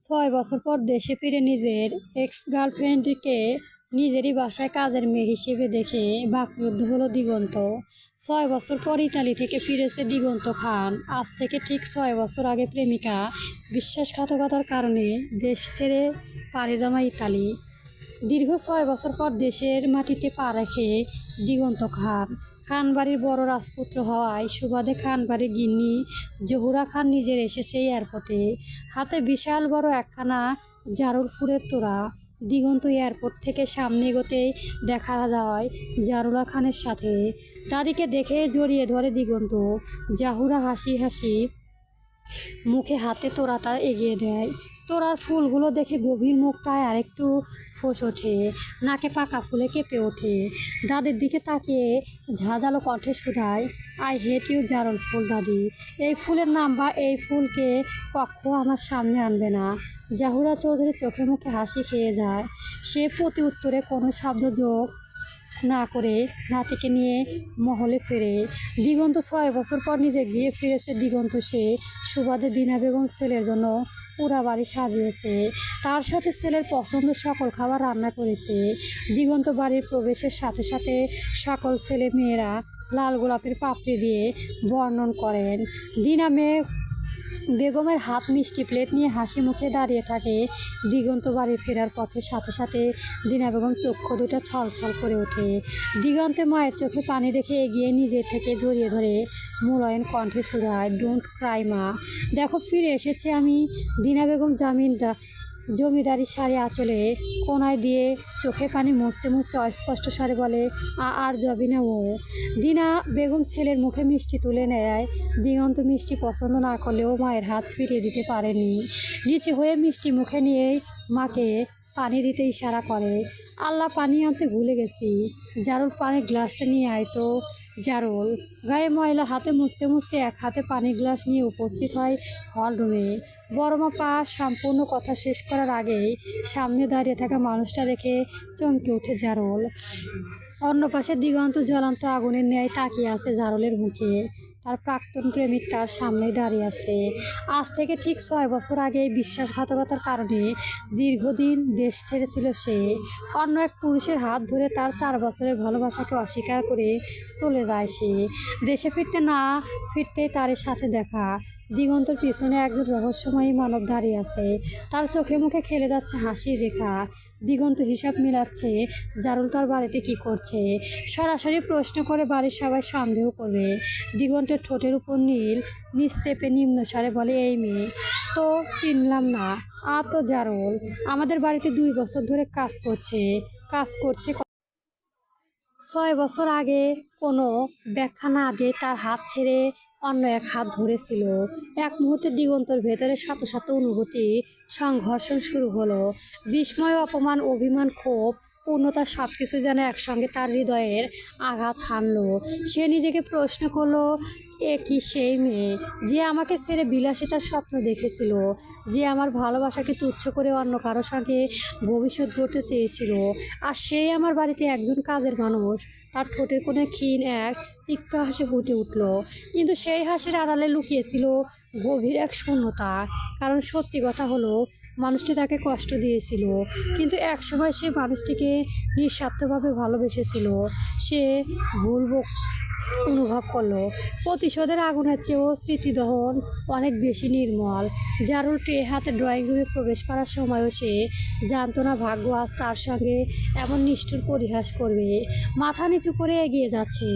6 বছর পর দেশে ফিরে নিজের এক্স গার্লফ্রেন্ডকে নিজেরই বাসায় কাজের মেয়ে হিসেবে দেখে বাকরুদ্ধ হলো দিগন্ত। 6 বছর পর ইতালি থেকে ফিরেছে দিগন্ত খান। আজ থেকে ঠিক 6 বছর আগে প্রেমিকা বিশ্বাসঘাতকতার কারণে দেশ ছেড়ে পাড়ি জমা ইতালি। দীর্ঘ 6 বছর পর দেশের মাটিতে পা রাখে দিগন্ত খান। খানবাড়ির বড় রাজপুত্র হওয়ায় সুবাদে খানবাড়ির গিন্নি জহুরা খান নিজের এসেছে এয়ারপোর্টে। হাতে বিশাল বড় একখানা জারুল ফুলের তোড়া। দিগন্ত এয়ারপোর্ট থেকে সামনে এগোতেই দেখা যায় জারুলা খানের সাথে। দাদিকে দেখে জড়িয়ে ধরে দিগন্ত। জাহুরা হাসি হাসি মুখে হাতে তোড়াটা এগিয়ে দেয়। তোড়ার ফুলগুলো দেখে গভীর মুখটায় আরেকটু ফোঁস ওঠে, নাকে পাকা ফুলে কেঁপে ওঠে। দাদির দিকে তাকিয়ে ঝাঁঝালো কণ্ঠে শুধায়, আই হেট ইউ জারল ফুল দাদি। এই ফুলের নাম বা এই ফুলকে কক্ষও আমার সামনে আনবে না। জাহুরা চৌধুরী চোখে মুখে হাসি খেয়ে যায়। সে প্রতি উত্তরে কোনো শব্দ যোগ না করে নাতিকে নিয়ে মহলে ফেরে। দিগন্ত 6 বছর পর নিজে গিয়ে ফিরেছে দিগন্ত। সে সুবাদে দিনা বেগম ছেলের জন্য পুরা বাড়ি সাজিয়েছে। তার সাথে ছেলের পছন্দ সকল খাবার রান্না করেছে। দিগন্ত বাড়ির প্রবেশের সাথে সাথে সকল ছেলে মেয়েরা লাল গোলাপের পাপড়ি দিয়ে বর্ণন করেন। দিনা বেগমের হাত মিষ্টি প্লেট নিয়ে হাসি মুখে দাঁড়িয়ে থাকে। দিগন্ত বাড়ি ফেরার পথে সাথে সাথে দিনা বেগম চক্ষু দুটো ছলছল করে ওঠে। দিগন্তে মায়ের চোখে পানি রেখে এগিয়ে নিজের থেকে জড়িয়ে ধরে মুলায়ন কণ্ঠে শুধায়, ডোন্ট ক্রাই মা, দেখো ফিরে এসেছি আমি। দিনা বেগম জমিদারি শাড়ি আঁচলে কোনায় দিয়ে চোখে পানি মুছতে মুছতে অস্পষ্ট স্বরে বলে, আর যাবি না ও। দিনা বেগম ছেলের মুখে মিষ্টি তুলে নেয়। দিগন্ত মিষ্টি পছন্দ না করলেও মায়ের হাত ফিরিয়ে দিতে পারেনি। নিচে হয়ে মিষ্টি মুখে নিয়েই মাকে পানি দিতে ইশারা করে। আল্লাহ, পানি আনতে ভুলে গেছি। জারুল পানির গ্লাসটা নিয়ে আয় তো। জারুল গায়ে ময়লা হাতে মুছতে মুছতে এক হাতে পানির গ্লাস নিয়ে উপস্থিত হয় হল রুমে। বড়মা পা সম্পূর্ণ কথা শেষ করার আগেই সামনে দাঁড়িয়ে থাকা মানুষটা দেখে চমকে ওঠে জারুল। অন্য পাশে দিগন্ত জ্বলন্ত আগুনের ন্যায় তাকিয়ে আছে জারুলের মুখে। তার প্রাক্তন প্রেমিক তার সামনেই দাঁড়িয়ে আছে। আজ থেকে ঠিক 6 বছর আগে বিশ্বাসঘাতকতার কারণে দীর্ঘদিন দেশ ছেড়েছিল সে। অন্য এক পুরুষের হাত ধরে তার 4 বছরের ভালোবাসাকে অস্বীকার করে চলে যায় সে। দেশে ফিরতে না ফিরতেই তার সাথে দেখা। দিগন্তর পিছনে একজন রহস্যময়ী মানব দাঁড়িয়ে আছে। তার চোখে মুখে খেলে যাচ্ছে হাসির রেখা। দিগন্ত হিসাব মিলাচ্ছে জারুল তার বাড়িতে কি করছে। সরাসরি প্রশ্ন করে বাড়ির সবাই সন্দেহ করবে। দিগন্তের ঠোঁটের উপর নীল নিস্তেপে নিম্নস্বরে বলে, এই মেয়ে তো চিনলাম না। তো জারুল আমাদের বাড়িতে 2 বছর ধরে কাজ করছে। 6 বছর আগে কোনো ব্যাখ্যা না দিয়ে তার হাত ছেড়ে অন্য এক হাত ধরেছিল। এক মুহূর্তে দিগন্তর ভেতরে শত শত অনুভূতি সংঘর্ষণ শুরু হলো। বিস্ময়, অপমান, অভিমান, ক্ষোভ, পূর্ণতা সব কিছু যেন একসঙ্গে তার হৃদয়ের আঘাত হানলো। সে নিজেকে প্রশ্ন করলো, এ কি সেই মেয়ে যে আমাকে ছেড়ে বিলাসিতার স্বপ্ন দেখেছিল, যে আমার ভালোবাসাকে তুচ্ছ করে অন্য কারো সঙ্গে ভবিষ্যৎ গড়তে চেয়েছিল? আর সেই আমার বাড়িতে একজন কাজের মানুষ। তার ঠোঁটের কোণে ক্ষীণ এক তিক্ত হাসি ফুটে উঠল, কিন্তু সেই হাসির আড়ালে লুকিয়েছিল গভীর এক শূন্যতা। কারণ সত্যি কথা হলো, মানুষটি তাকে কষ্ট দিয়েছিল, কিন্তু একসময় সে মানুষটিকে নিঃস্বার্থভাবে ভালোবেসেছিল। সে ভুল অনুভব করলো। প্রতিশোধের আগুনের চেয়েও স্মৃতিদহন অনেক বেশি নির্মল। জারুল ট্রে হাতে ড্রয়িং রুমে প্রবেশ করার সময়ও সে জানতো না ভাগ্য আজ তার সঙ্গে এমন নিষ্ঠুর পরিহাস করবে। মাথা নিচু করে এগিয়ে যাচ্ছে।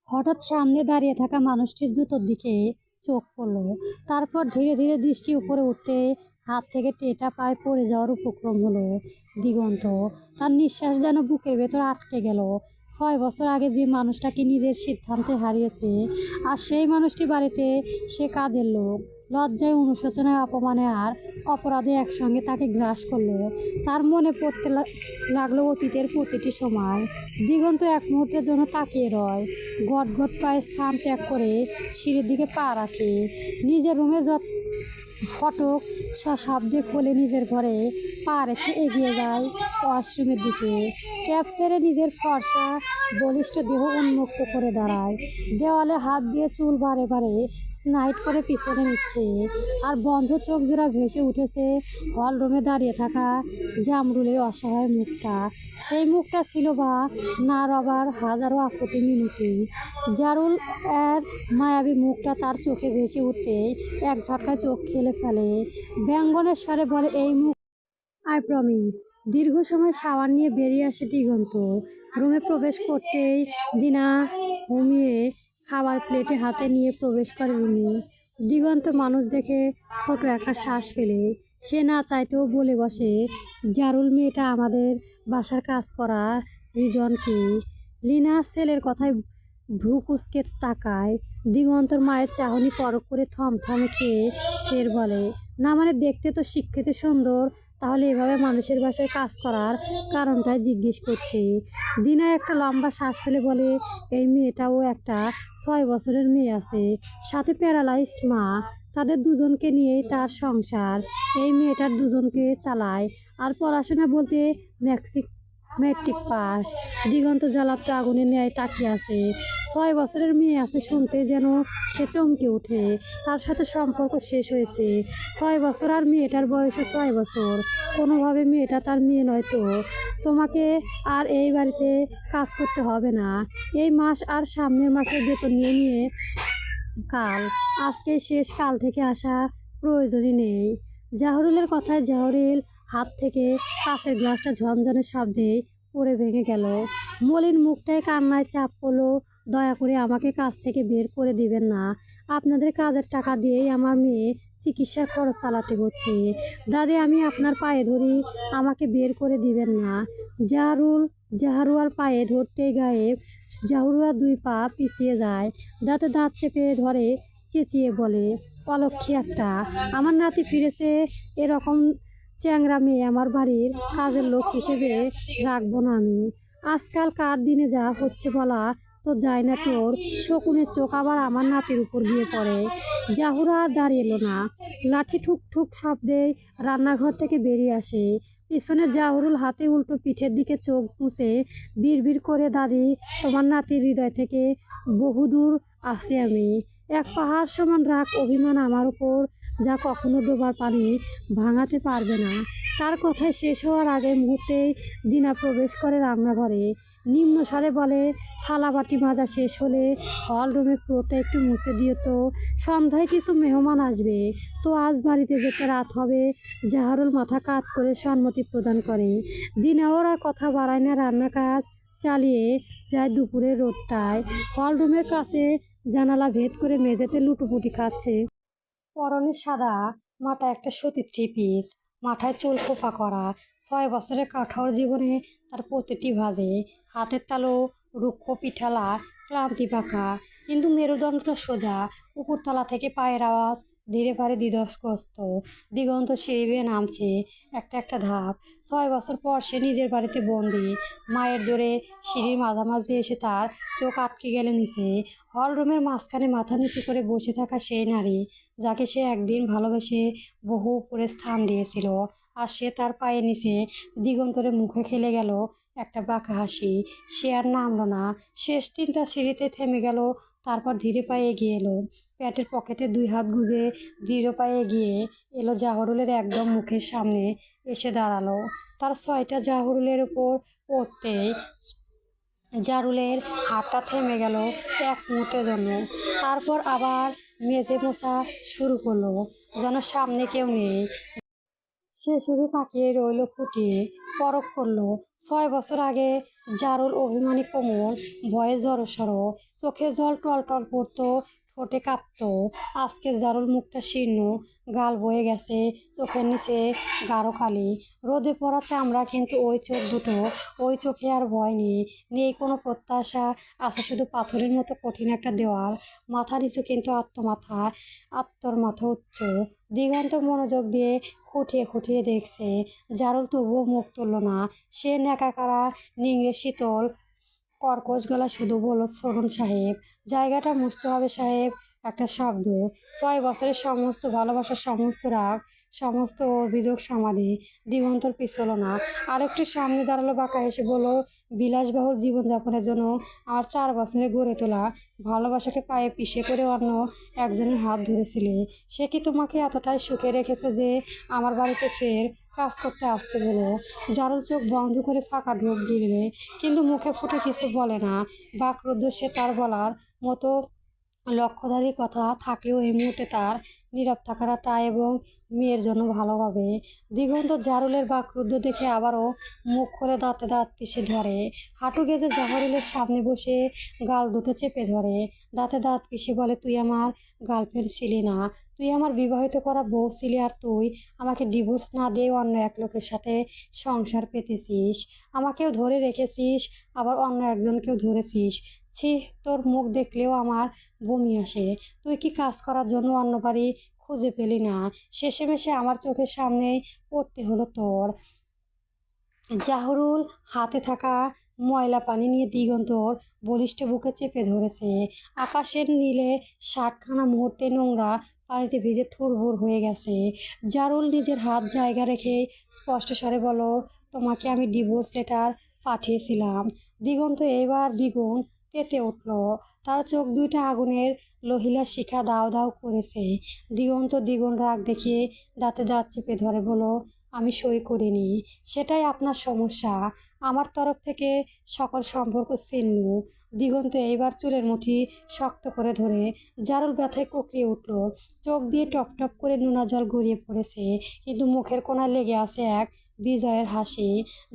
হঠাৎ সামনে দাঁড়িয়ে থাকা মানুষটির জুতোর দিকে চোখ পড়ল। তারপর ধীরে ধীরে দৃষ্টি উপরে উঠতে হাত থেকে টেটা পায়ে পড়ে যাওয়ার উপক্রম হলো। দিগন্ত তার নিঃশ্বাস যেন বুকের ভেতর আটকে গেল। 6 বছর আগে যে মানুষটাকে নিজের সিদ্ধান্তে হারিয়েছে, আর সেই মানুষটি বাড়িতে সে কাজের লোক। লজ্জায়, অনুশোচনায়, অপমানে আর অপরাধে একসঙ্গে তাকে গ্রাস করলো। তার মনে পড়তে লাগলো অতীতের প্রতিটি সময়। দিগন্ত এক মুহূর্তের জন্য তাকিয়ে রয়। গটগট প্রায় স্থান ত্যাগ করে সিঁড়ির দিকে পা রাখে। নিজের রুমে ফটক সশব্দে খুলে নিজের ঘরে পা রেখে এগিয়ে যায় ওয়াশরুমের দিকে। ক্যাব ছেড়ে নিজের ফর্সা বলিষ্ঠ দেহ উন্মুক্ত করে দাঁড়ায়। দেওয়ালে হাত দিয়ে চুল বারে বারে স্নাইড করে পিছনে নিচ্ছে, আর বন্ধ চোখ জোড়া ভেসে উঠেছে হল রুমে দাঁড়িয়ে থাকা জামরুলের অসহায় মুখটা। সেই মুখটা ছিল বা না রবার হাজারো আকুতি মিনতি। জারুল এর মায়াবী মুখটা তার চোখে ভেসে উঠতে এক ঝটকায় চোখ খেলে ফেলে। ব্যঙ্গনের স্বরে বলে, এই মুখ আই প্রমিস। দীর্ঘ সময় শাওয়ার নিয়ে বেরিয়ে আসে দিগন্ত। রুমে প্রবেশ করতেই দিনা ঘুমিয়ে খাবার প্লেটে হাতে নিয়ে প্রবেশ করে রুমে। দিগন্ত মানুষ দেখে ছোট একটা শ্বাস ফেলে। সে না চাইতেও বলে বসে, জারুল মেয়েটা আমাদের বাসার কাজ করা রিজন কি? লিনা ছেলের কথায় ভ্রু কুঁচকে তাকায়। দিগন্তর মায়ের চাহনি পরখ করে থমথমে খেয়ে ফের বলে, না মানে দেখতে তো শিক্ষিত সুন্দর, তাহলে এভাবে মানুষের বাসায় কাজ করার কারণটাই জিজ্ঞেস করছি। দিনা একটা লম্বা শ্বাস ফেলে বলে, এই মেয়েটাও একটা 6 বছরের মেয়ে আছে, সাথে প্যারালাইজড মা। তাদের দুজনকে নিয়েই তার সংসার। এই মেয়েটার দুজনকে চালায়, আর পড়াশোনা বলতে ম্যাট্রিক পাস। দিগন্ত জ্বালাপ্ত আগুনের ন্যায় তাকিয়ে আছে। 6 বছরের মেয়ে আছে শুনতে যেন সে চমকে ওঠে। তার সাথে সম্পর্ক শেষ হয়েছে। 6 বছর, আর মেয়েটার বয়সও 6 বছর। কোনোভাবে মেয়েটা তার মেয়ে নয় তো? তোমাকে আর এই বাড়িতে কাজ করতে হবে না। এই মাস আর সামনের মাসের বেতন নিয়ে নিয়ে কাল, আজকে শেষ, কাল থেকে আসা প্রয়োজনই নেই। জাহরুলের কথায় জাহরিল হাত থেকে কাঁচের গ্লাসটা ঝনঝনের শব্দে পড়ে ভেঙে গেল। মলিন মুখটায় কান্নায় চাপ পড়ল। দয়া করে আমাকে কাজ থেকে বের করে দিবেন না। আপনাদের কাজের টাকা দিয়েই আমার মেয়ে চিকিৎসার খরচ চালাতে হচ্ছে। দাদি, আমি আপনার পায়ে ধরি, আমাকে বের করে দিবেন না। জাহরুয়াল পায়ে ধরতেই গায়েব। জাহরুয়া 2 পা পিছিয়ে যায়, দাঁতে দাঁত চেপে ধরে চেঁচিয়ে বলে, অলক্ষী একটা, আমার নাতি ফিরেছে। এরকম চ্যাংরা মেয়ে আমার বাড়ির কাজের লোক হিসেবে রাখবো না আমি। আজকাল কার দিনে যা হচ্ছে বলা তো যায় না তোর। শকুনের চোখ আবার আমার নাতির উপর গিয়ে পড়ে। জাহুরা আর দাঁড়িয়ে এলো না। লাঠি ঠুক ঠুক শব্দে রান্নাঘর থেকে বেরিয়ে আসে। পিছনে জাহরুল হাতে উল্টো পিঠের দিকে চোখ মুছে বিড়বিড় করে, দাদি, তোমার নাতির হৃদয় থেকে বহুদূর আছি আমি। এক পাহাড় সমান রাগ অভিমান আমার উপর, যা কখনো ডোবার পানি ভাঙাতে পারবে না। তার কথায় শেষ হওয়ার আগে মুহূর্তেই দিনা প্রবেশ করে রান্নাঘরে। নিম্ন স্বরে বলে, থালা বাটি মাজা শেষ হলে হল রুমে পুরোটা একটু মুছে দিও তো। সন্ধ্যায় কিছু মেহমান আসবে, তো আজ বাড়িতে যেতে রাত হবে। জাহারুল মাথা কাত করে সম্মতি প্রদান করে। দিনা ওর আর কথা বাড়ায় না, রান্না কাজ চালিয়ে যায় দুপুরের রোদটায়। হল রুমের কাছে জানালা ভেদ করে মেঝেতে লুটোপুটি খাচ্ছে। পরনে সাদা, মাথায় একটা সুতির 3 পিস, মাথায় চুল খোপা করা। 6 বছরের কঠোর জীবনে তার প্রতিটি ভাজে। হাতের তালু রুক্ষ, পিঠালা, ক্লান্তি পাকা, কিন্তু মেরুদণ্ডটা সোজা। উপরতলা থেকে পায়ের আওয়াজ ধীরে পারে দ্বিধস্কস্ত। দিগন্ত সিঁড়ি বেয়ে নামছে একটা একটা ধাপ। 6 বছর পর সে নিজের বাড়িতে বন্দি। মায়ের জোরে সিঁড়ির মাঝামাঝি এসে তার চোখ আটকে গেলে নিচে। হল রুমের মাঝখানে মাথা নিচু করে বসে থাকা সেই নারী, যাকে সে একদিন ভালোবেসে বহু উপরে স্থান দিয়েছিল, আর সে তার পায়ের নিচে দিগন্তরে মুখে খেলে গেল একটা বাঁকা হাসি। সে আর নামল না। শেষ 3টা সিঁড়িতে থেমে গেল, তারপর ধীরে পায়ে এগিয়ে এলো। প্যান্টের পকেটে 2 হাত গুজে দৃঢ় পায়ে এগিয়ে এলো জাহরুলের একদম মুখের সামনে এসে দাঁড়ালো। তার 6টা জাহরুলের উপর পড়তেই জারুলের হাতটা থেমে গেল এক মুহূর্তের জন্য। তারপর আবার মেঝে মোছা শুরু করলো, যেন সামনে কেউ নেই। সে শুধু তাকিয়ে রইল, ফুটিয়ে পরখ করলো। 6 বছর আগে জারুল অভিমানী কোমল, ভয়ে জড়সড়, চোখে জল টলটল করতো, ঠোঁটে কাঁপতো। আজকে জারুল মুখটা শীর্ণ, গাল বয়ে গেছে, চোখের নিচে গাঢ় কালি, রোদে পড়া চামড়া। কিন্তু ওই চোখ দুটো, ওই চোখে আর ভয় নেই, নেই কোনো প্রত্যাশা। আছে শুধু পাথরের মতো কঠিন একটা দেওয়াল। মাথা নিচু, কিন্তু আত্মর মাথা উচ্চ। দিগন্ত মনোযোগ দিয়ে খুঁটিয়ে খুঁটিয়ে দেখছে। জারুল তবুও মুখ তুলল না। সে নেকাকারা, নিংড়ে, শীতল, কর্কশ গলা শুধু বলল, চলুন সাহেব, জায়গাটা মুছতে হবে সাহেব। একটা শব্দ। 6 বছরের সমস্ত ভালোবাসার সমস্ত রাগ, সমস্ত অভিযোগ সমাধি। দিগন্তর পিছল না। আরেকটু সামনে দাঁড়ালো, বাঁকা হেসে বলল, বিলাসবহুল জীবনযাপনের জন্য আর 4 বছরে গড়ে তোলা ভালোবাসাকে পায়ে পিষে করে অন্য একজনের হাত ধরেছিলে। সে কি তোমাকে এতটাই সুখে রেখেছে যে আমার বাড়িতে ফের কাজ করতে আসতে বলো? জারুল চোখ বন্ধ করে ফাঁকা ঢোক গিলে, কিন্তু মুখে ফুটে কিছু বলে না। বাকরুদ্ধ সে, তার বলার মতো লক্ষ্যধারী কথা থাকলেও এই মুহূর্তে তার নীরব থাকাটা তাই এবং মেয়ের জন্য ভালো হবে। দিগন্ত জারুলের বাকরুদ্ধ দেখে আবারও মুখ খুলে দাঁতে দাঁত পিষে ধরে। হাঁটু গেজে জাহরুলের সামনে বসে গাল দুটো চেপে ধরে। দাঁতে দাঁত পিষে বলে, তুই আমার গার্লফ্রেন্ড ছিলি না, তুই আমার বিবাহিত করা বউ ছিলি, আর তুই আমাকে ডিভোর্স না দিয়ে অন্য এক লোকের সাথে সংসার পেতেছিস। আমাকেও ধরে রেখেছিস, আবার অন্য একজনকেও ধরেছিস। ছি, তোর মুখ দেখলেও আমার বমি আসে। তুই কি কাজ করার জন্য অন্য বাড়ি খুঁজে পেলি না? শেষেমেশে আমার চোখের সামনেই পড়তে হলো তোর। জাহরুল হাতে থাকা ময়লা পানি নিয়ে দিগন্তর বলিষ্ঠ বুকে চেপে ধরেছে। আকাশের নীলে শার্টখানা মুহূর্তে নোংরা পানিতে ভিজে থুরভুর হয়ে গেছে। জারুল নিজের হাত জায়গা রেখে স্পষ্ট স্বরে বলল, তোমাকে আমি ডিভোর্স লেটার পাঠিয়েছিলাম। দিগন্ত এবার দ্বিগুণ তেতে উঠল। তার চোখ দুইটা আগুনের লোহিলা শিখা দাও দাও করেছে। দিগন্ত দ্বিগুণ রাগ দেখিয়ে দাঁতে দাঁত চেপে ধরে বলল, আমি সই করিনি, সেটাই আপনার সমস্যা। আমার তরফ থেকে সকল সম্পর্ক ছিন্ন। দিগন্ত এইবার চুলের মুঠি শক্ত করে ধরে জারুল ব্যথায় কুকড়িয়ে উঠল। চোখ দিয়ে টপ টপ করে নোনা জল গড়িয়ে পড়েছে, কিন্তু মুখের কোণায় লেগে আছে এক বিজয়ের হাসি।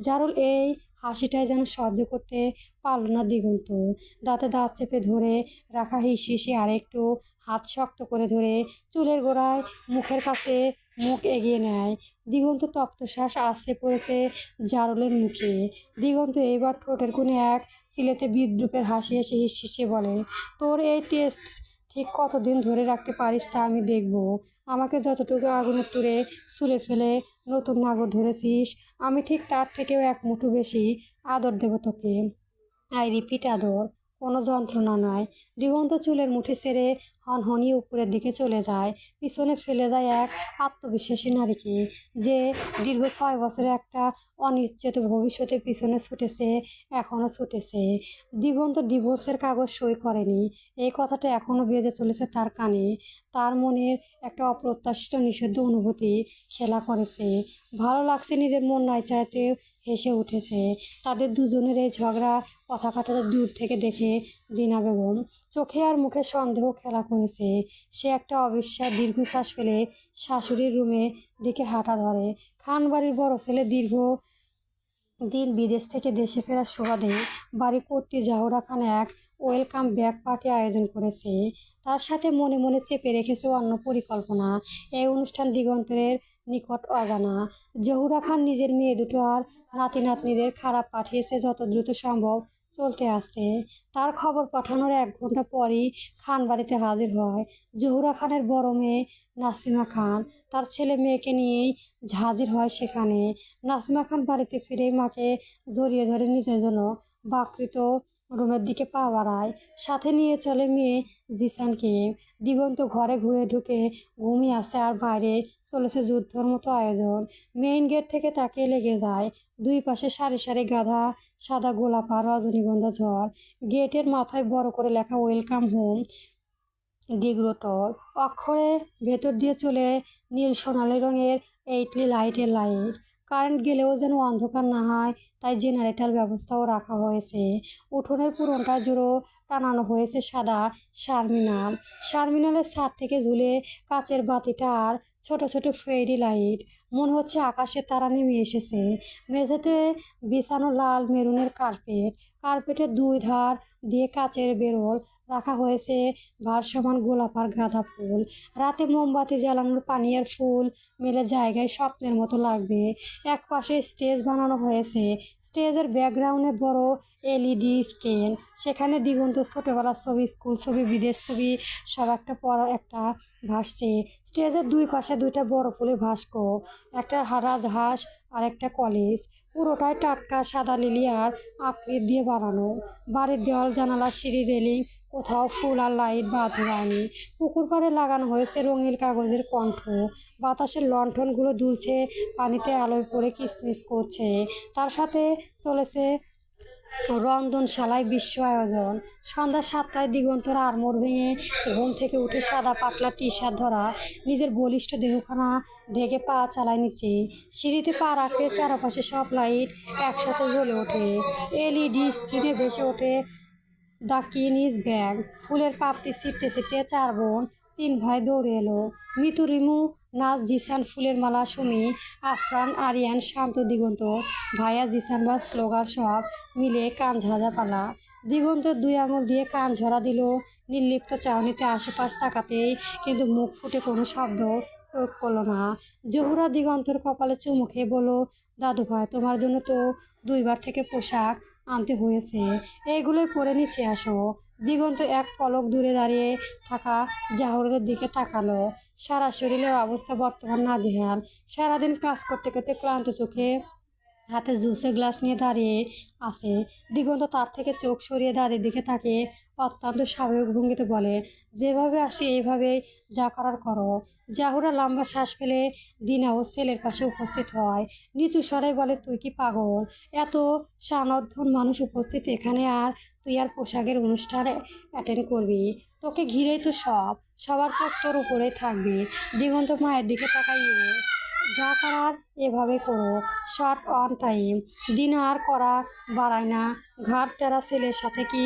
জারুল এই হাসিটাই যেন সহ্য করতে পারল না দিগন্ত। দাঁতে দাঁত চেপে ধরে রাখা হিসি আরেকটু হাত শক্ত করে ধরে চুলের গোড়ায় মুখের কাছে মুখ এগিয়ে নেয়। দিগন্ত তপ্তশ্বাস আছড়ে পড়েছে জারুলের মুখে। দিগন্ত এবার ঠোঁটের কোণে এক চিলেতে বিদ্রুপের হাসি এসে হিসে বলে, তোর এই টেস্ট ঠিক কতদিন ধরে রাখতে পারিস তা আমি দেখব। আমাকে যতটুকু আগুনের তুরে ছুঁড়ে ফেলে নতুন নাগর ধরেছিস, আমি ঠিক তার থেকেও এক মুঠো বেশি আদর দেব তোকে। আই রিপিট, আদর, কোনো যন্ত্রণা নয়। দিগন্ত চুলের মুঠি ছেড়ে হনহনিয়ে উপরের দিকে চলে যায়। পিছনে ফেলে যায় এক আত্মবিশ্বাসী নারীকে, যে দীর্ঘ 6 বছরে একটা অনিশ্চিত ভবিষ্যতের পিছনে ছুটেছে, এখনও ছুটেছে। দিগন্ত ডিভোর্সের কাগজ সই করেনি, এই কথাটা এখনও বেজে চলেছে তার কানে। তার মনের একটা অপ্রত্যাশিত নিষিদ্ধ অনুভূতি খেলা করেছে। ভালো লাগছে, নিজের মন নাই চাইতে হেসে উঠেছে। তাদের দুজনের এই ঝগড়া কথা কাটাতে দূর থেকে দেখে জিনা বেগম চোখে আর মুখে সন্দেহ খেলা করেছে। সে একটা অবিশ্বাস দীর্ঘশ্বাস ফেলে শাশুড়ির রুমে দিকে হাঁটা ধরে। খান বাড়ির বড় ছেলে দীর্ঘ দিন বিদেশ থেকে দেশে ফেরার সুবাদে বাড়ি কর্ত্রী জাহুরা খান এক ওয়েলকাম ব্যাক পার্টি আয়োজন করেছে। তার সাথে মনে মনে চেপে রেখেছে অন্য পরিকল্পনা। এই অনুষ্ঠান দিগন্তের নিকট অজানা। জহুরা খান নিজের মেয়ে দুটো আর নাতি নাতনিদের খারাপ পাঠিয়েছে যত দ্রুত সম্ভব চলতে আসছে। তার খবর পাঠানোর 1 ঘন্টা পরই খান বাড়িতে হাজির হয় জহুরা খানের বড় মেয়ে নাসিমা খান। তার ছেলে মেয়েকে নিয়েই হাজির হয় সেখানে। নাসিমা খান বাড়িতে ফিরেই মাকে জড়িয়ে ধরে নিজের জন্য বাকৃত রুমের দিকে পা বাড়ায়। সাথে নিয়ে চলে মেয়ে জিসানকে। দিগন্ত ঘরে ঘুরে ঢুকে ঘুমিয়ে আসে, আর বাইরে চলেছে যুদ্ধর মতো আয়োজন। মেইন গেট থেকে তাকিয়ে লেগে যায় দুই পাশে সারি সারি গাধা সাদা গোলাপ আর রজনীগন্ধা ঝড়। গেটের মাথায় বড় করে লেখা ওয়েলকাম হোম ডিগ্রোটর অক্ষরে ভেতর দিয়ে চলে নীল সোনালি রঙের 8টি লাইটের লাইট। কারেন্ট গেলেও যেন অন্ধকার না হয়, তাই জেনারেটর ব্যবস্থাও রাখা হয়েছে। উঠোনের পুরোটা জুড়ো টানানো হয়েছে সাদা শারমিনার। শারমিনারের ছাদ থেকে ঝুলে কাচের বাতিটা আর ছোট ছোট ফেরি লাইট। মনে হচ্ছে আকাশে তারা নেমে এসেছে। মেঝেতে বিছানো লাল মেরুনের কার্পেট। কার্পেটের দুই ধার দিয়ে কাচের বেরোল রাখা হয়েছে ভারসমান গোলাপ আর গাঁদা ফুল। রাতে মোমবাতি জ্বালানোর পানি আর ফুল মেলে জায়গায় স্বপ্নের মতো লাগবে। এক পাশে স্টেজ বানানো হয়েছে। স্টেজের ব্যাকগ্রাউন্ডে বড় এলইডি স্ক্রিন। সেখানে দিগন্ত ছোটবেলার ছবি, স্কুল ছবি, বিদেশ ছবি সব একটা পর একটা ভাসছে। স্টেজের দুই পাশে দুইটা বড় ফুলের ভাস্ক, একটা রাজহাঁস আর একটা কলেজ। পুরোটাই টাটকা সাদা লিলি আর আকৃতি দিয়ে বানানো। বাড়ির দেওয়াল, জানালা, সিঁড়ি, রেলিং কোথাও ফুল আর লাইট বাঁধা যায়নি। পুকুর পাড়ে লাগানো হয়েছে রঙিন কাগজের কণ্ঠ। বাতাসের লণ্ঠনগুলো দুলছে, পানিতে আলোয় পড়ে কিচমিচ করছে। তার সাথে চলেছে রন্ধনশালায় বিশ্ব আয়োজন। সন্ধ্যা 7টায় দিগন্তর আড়মোড় ভেঙে ঘুম থেকে উঠে সাদা পাতলা টি শার্ট ধরা, নিজের বলিষ্ঠ দেহখানা ঢেকে পা চালায় নিচে। সিঁড়িতে পা রাখতে চারপাশে সব লাইট একসাথে জ্বলে ওঠে। এলইডি স্ক্রিনে ভেসে ওঠে দ্য কিনিস ব্যাগ। ফুলের পাপড়ি ছিটতে ছিটতে 4 বোন 3 ভাই দৌড়ে এলো। মিতু, রিমু, নাজ, জিসান, ফুলের মালা, সুমি, আফরান, আরিয়ান, শান্ত, দিগন্ত, ভাইয়া, জিসান বা স্লোগার সব মিলে কান ঝাড়া পালা। দিগন্ত 2 আঙুল দিয়ে কান ঝরা দিল নির্লিপ্ত চাহনিতে আশেপাশ তাকাতেই, কিন্তু মুখ ফুটে কোনো শব্দ প্রয়োগ করলো না। জহুরা দিগন্তর কপালে চুমু খেয়ে বলল, দাদু ভাই, তোমার জন্য তো 2বার থেকে পোশাক আনতে হয়েছে, এইগুলোই পরে নিচে আসো। দিগন্ত এক পলক দূরে দাঁড়িয়ে থাকা জাহরের দিকে তাকালো। সারা শরীরের অবস্থা বর্তমান নাজেহাল। সারাদিন কাজ করতে করতে ক্লান্ত চোখে হাতে জুসের গ্লাস নিয়ে দাঁড়িয়ে আছে। দিগন্ত তার থেকে চোখ সরিয়ে দাদির দিকে তাকিয়ে অত্যন্ত স্বাভাবিক ভঙ্গিতে বলে, যেভাবে আসি এইভাবেই যা করার করো। জাহুরা লম্বা শ্বাস ফেলে দিনাও ছেলের পাশে উপস্থিত হয়। নিচু স্বরে বলে, তুই কি পাগল? এত সানদ্ধন মানুষ উপস্থিত এখানে, আর তুই আর পোশাকের অনুষ্ঠানে অ্যাটেন্ড করবি? তোকে ঘিরেই তো সবার চোখ তোর উপরেই থাকবে। দিগন্ত মায়ের দিকে তাকাইয়ে, যা করার এভাবে করো, শর্ট অন টাইম। দিন আর করা বাড়ায় না। ঘাট তেরা ছেলের সাথে কি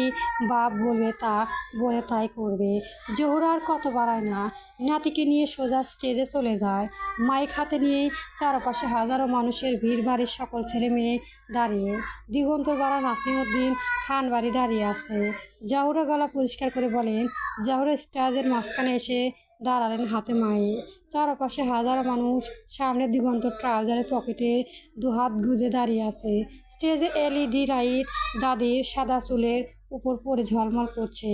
বাপ বলবে তা বলে তাই করবে। জোহরা আর কত বাড়ায় না, নাতিকে নিয়ে সোজা স্টেজে চলে যায়। মাইক হাতে নিয়ে চারপাশে হাজারো মানুষের ভিড়, বাড়ির সকল ছেলে মেয়ে দাঁড়িয়ে। দিগন্তর বাড়া নাসিমউদ্দিন খান বাড়ি দাঁড়িয়ে আছে। জাহুরা গলা পরিষ্কার করে বলেন, জাহুরা স্টেজের মাঝখানে এসে দাঁড়ালেন হাতে মায়ে। চারপাশে হাজারো মানুষ, সামনে দিগন্ত ট্রাউজারের পকেটে 2 হাত গুজে দাঁড়িয়ে আছে। স্টেজে এলইডি লাইট দাদির সাদা চুলের উপর পড়ে ঝলমল করছে।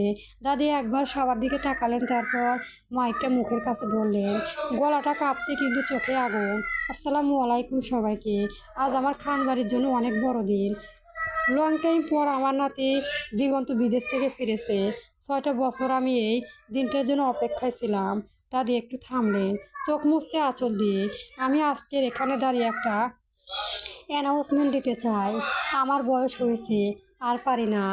দাদি একবার সবার দিকে তাকালেন, তারপর মাইকটা মুখের কাছে ধরলেন। গলাটা কাঁপছে কিন্তু চোখে আগুন। আসসালামু আলাইকুম সবাইকে। আজ আমার খান বাড়ির জন্য অনেক বড় দিন। লং টাইম পর আমার নাতি দিগন্ত বিদেশ থেকে ফিরেছে। 6টা বছর আমি এই দিনটার জন্য অপেক্ষায় ছিলাম। দাদি একটু থামলেন, চোখ মুছতে আঁচল দিয়ে। আমি আজকের এখানে দাঁড়িয়ে একটা অ্যানাউন্সমেন্ট দিতে চাই। আমার বয়স হয়েছে, আর পারি না।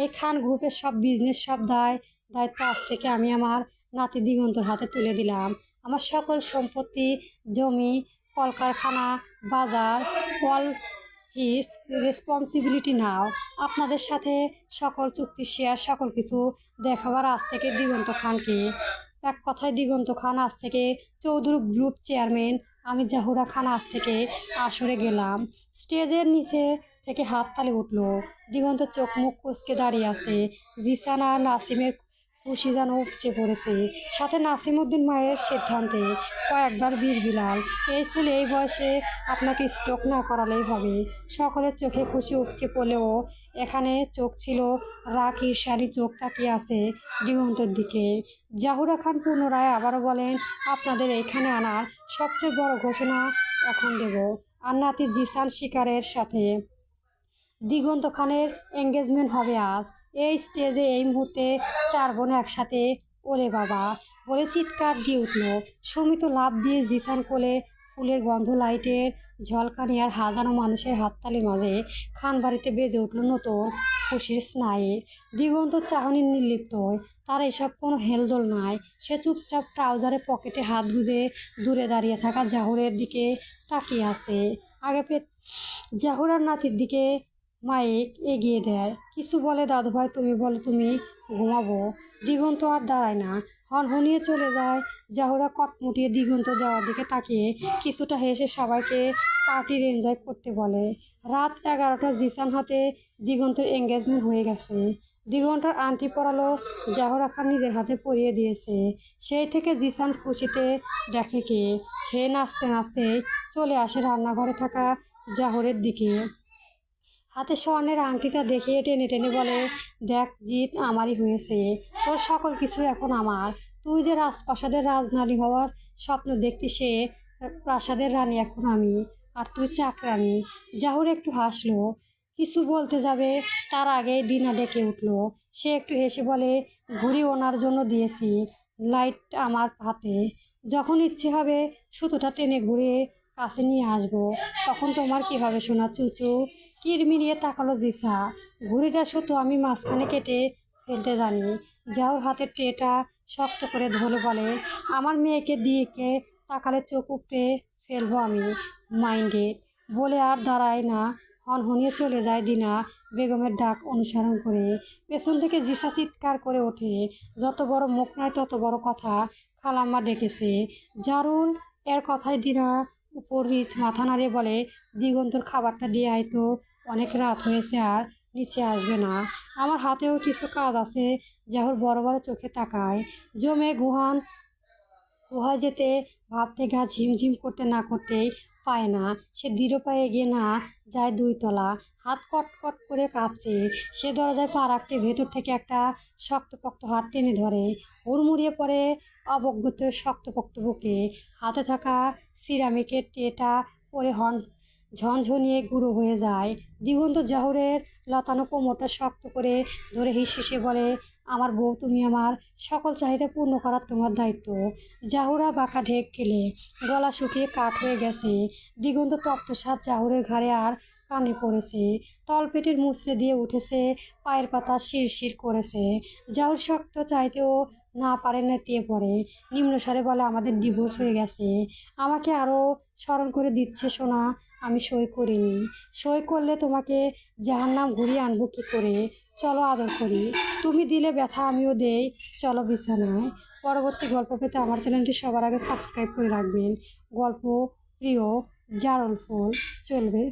এই খান গ্রুপের সব বিজনেস, সব দায়িত্ব আজ থেকে আমি আমার নাতি দিগন্তর হাতে তুলে দিলাম। আমার সকল সম্পত্তি, জমি, কলকারখানা, বাজার, অল হিজ রেসপন্সিবিলিটি নাও। আপনাদের সাথে সকল চুক্তি, শেয়ার, সকল কিছু দেখাবার আজ থেকে দিগন্ত খানকে। এক কথায় দিগন্ত খান আজ থেকে চৌধুরী গ্রুপ চেয়ারম্যান। আমি জাহুরা খান আজ থেকে আসরে গেলাম। স্টেজের নিচে থেকে হাততালি উঠল। দিগন্ত চোখ মুখ কুঁচকে দাঁড়িয়ে আছে। জিসান আর নাসিমের খুশি যেন উপচে পড়েছে, সাথে নাসিমউদ্দিন মায়ের সিদ্ধান্তে। কয়েকবার বিড়বিলাল, এই ছেলে এই বয়সে আপনাকে স্ট্রোক না করালেই হবে। সকলের চোখে খুশি উপচে পড়লেও এখানে চোখ ছিল রাগ, ঈর্ষানি চোখ তাকিয়ে আছে দিগন্তর দিকে। জাহুরা খান পুনরায় আবারও বলেন, আপনাদের এখানে আনার সবচেয়ে বড় ঘোষণা এখন দেব। আর নাতি জিসান শিকারের সাথে দিগন্ত খানের এঙ্গেজমেন্ট হবে আজ। এই স্টেজে এই মুহূর্তে 4 বোন একসাথে ওলে বাবা বলে চিৎকার দিয়ে উঠল। সুমিত লাফ দিয়ে জিসান কোলে, ফুলের গন্ধ, লাইটের ঝলকানি আর হাজারো মানুষের হাততালি মাঝে খান বাড়িতে বেজে উঠল নতুন খুশির স্নায়ী। দিগন্ত চাহনি নির্লিপ্ত, তার এসব কোনো হেলদোল নাই। সে চুপচাপ ট্রাউজারের পকেটে হাত গুজে দূরে দাঁড়িয়ে থাকা জাহুরের দিকে তাকিয়ে আছে। আগে জাহুরার নাতির দিকে মাইক এগিয়ে দেয়, কিছু বলে, দাদু ভাই তুমি বলো, তুমি ঘুমাবো। দিগন্ত আর দাঁড়ায় না, হনহনিয়ে চলে যায়। জাহুরা কটমুটিয়ে দিগন্ত যাওয়ার দিকে তাকিয়ে কিছুটা হেসে সবাইকে পার্টির এনজয় করতে বলে। রাত 11টা। জিসান হাতে দিগন্তের এঙ্গেজমেন্ট হয়ে গেছে। দিগন্তের আংটি পরালো জাহুরা খান নিজের হাতে পরিয়ে দিয়েছে। সেই থেকে জিসান খুশিতে দেখে কে খেয়ে নাচতে নাচতে চলে আসে রান্নাঘরে থাকা জাহরের দিকে। হাতে স্বর্ণের আংটিটা দেখিয়ে টেনে টেনে বলে, দেখ জিত, আমারই হয়েছে। তোর সকল কিছু এখন আমার। তুই যে রাজপ্রাসাদের রাজরানী হওয়ার স্বপ্ন দেখতি, সে প্রাসাদের রানী এখন আমি, আর তুই চাকরানী। জাহুর একটু হাসলো, কিছু বলতে যাবে তার আগেই দিনা ডেকে উঠল। সে একটু হেসে বলে, ঘড়ি ওনার জন্য দিয়েছি, লাইট আমার হাতে। যখন ইচ্ছে হবে সুতোটা টেনে ঘুরে কাছে নিয়ে আসবো, তখন তোমার কি হবে সোনা চুচু? কিরমিরিয়ে তাকালো জিসা। ঘুড়িটা সুতো আমি মাঝখানে কেটে ফেলতে জানি। জাহুর হাতের ট্রেটা শক্ত করে ধরে বলে, আমার মেয়েকে দিকে তাকালে চোখ উপড়ে ফেলবো আমি, মাইন্ডে। বলে আর দাঁড়ায় না, হনহনিয়ে চলে যায় দিনা বেগমের ডাক অনুসরণ করে। পেছন থেকে জিসা চিৎকার করে ওঠে, যত বড় মুখ নয় তত বড় কথা, খালাম্মা ডেকেছে। জারুল এর কথায় দিনা উপর রিচ মাথা নাড়িয়ে বলে, দিগন্তর খাবারটা দিয়ে আয় তো, অনেক রাত হয়েছে আর নিচে আসবে না। আমার হাতেও কিছু কাজ আছে। জাহুর বড় বড় চোখে তাকায়। জমে গুহায় যেতে ভাবতে গা ঝিমঝিম করতে না করতেই পায় না। সে দৃঢ় পায়ে এগিয়ে না যায় 2 তলা। হাত কটকট করে কাঁপছে। সে দরজায় পা রাখতে ভেতর থেকে একটা শক্তপোক্ত হাত টেনে ধরে। হুড়মুড়িয়ে পড়ে অবজ্ঞত শক্তপোক্ত বুকে। হাতে থাকা সিরামিকের ট্রেটা পরে ঝনঝনিয়ে গুঁড়ো হয়ে যায়। দিগন্ত জাহুরের লতানো কোমরটা শক্ত করে ধরে হিসেসে বলে, আমার বউ, তুমি আমার সকল চাহিদা পূর্ণ করার তোমার দায়িত্ব। জাহুরা বাঁকা ঢেক খেলে গলা শুকিয়ে কাঠ হয়ে গেছে। দিগন্ত তপ্তসাৎ জাহুরের ঘাড়ে আর কানে পড়েছে। তলপেটের মুচড়ে দিয়ে উঠেছে, পায়ের পাতা শিরশির করেছে। জাহুর শক্ত চাইতেও না পারে, নেতিয়ে পড়ে। নিম্নস্বরে বলে, আমাদের ডিভোর্স হয়ে গেছে। আমাকে আরও স্মরণ করে দিচ্ছে সোনা, আমি সই করিনি। সই করলে তোমাকে জাহান্নাম ঘুরিয়ে আনবো কী করে? চলো আদর করি। তুমি দিলে ব্যথা আমিও দেই, চলো বিছানায়। পরবর্তী গল্প পেতে আমার চ্যানেলটি সবার আগে সাবস্ক্রাইব করে রাখবেন। গল্প প্রিয় জারল ফুল চলবে।